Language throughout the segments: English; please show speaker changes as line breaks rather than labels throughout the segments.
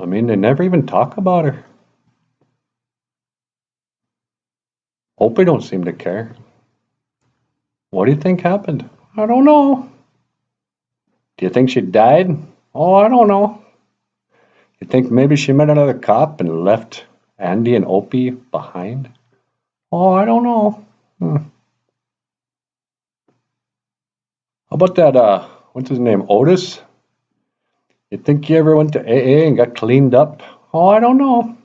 I mean, they never even talk about her. Opie don't seem to care. What do you think happened? I don't know. Do you think she died? Oh, I don't know. You think maybe she met another cop and left Andy and Opie behind? Oh, I don't know. How about that, what's his name, Otis? You think he ever went to AA and got cleaned up? Oh, I don't know.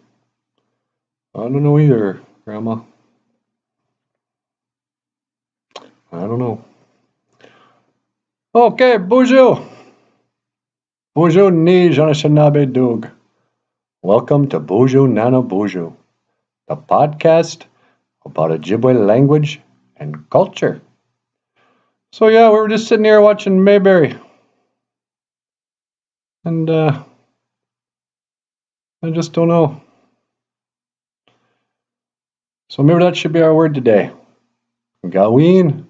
I don't know either, Grandma. I don't know. Okay, bonjour. Bonjour ni Anishinaabe. Welcome to Bonjour NANABOOZHOO, the podcast about Ojibwe language and culture. So yeah, we were just sitting here watching Mayberry. And I just don't know. So maybe that should be our word today. Gaawiin,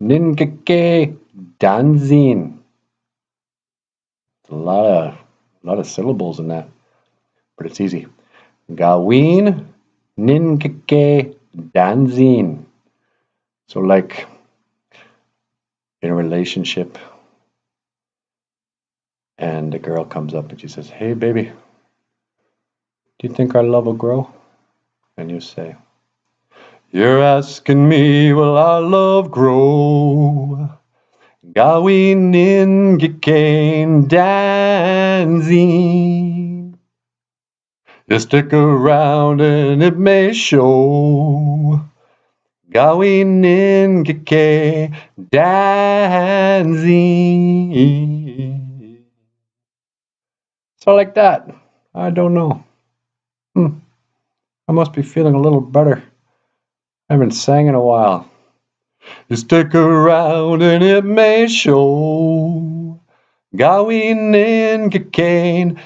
ningikendanziin. A lot of syllables in that, but it's easy. Gaawiin, ningikendanziin. So like in a relationship, and the girl comes up and she says, "Hey baby, do you think our love will grow?" And you say, "You're asking me, will our love grow? Gaawiin ningikendanziin. You stick around and it may show. Gaawiin ningikendanziin." So like that. I don't know. I must be feeling a little better. I haven't sang in a while. You stick around and it may show. Gaawiin ningikendanziin.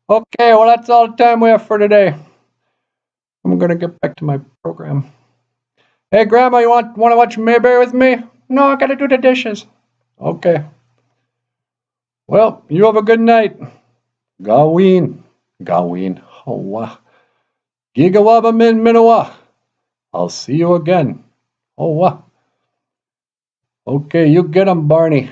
Okay, well that's all the time we have for today. I'm gonna get back to my program. Hey Grandma, you want to watch Mayberry with me? No, I gotta do the dishes. Okay. Well, you have a good night. Gaawiin. Hawa. Gigawaba min minawa. I'll see you again. Hawa. Okay, you get 'em, Barney.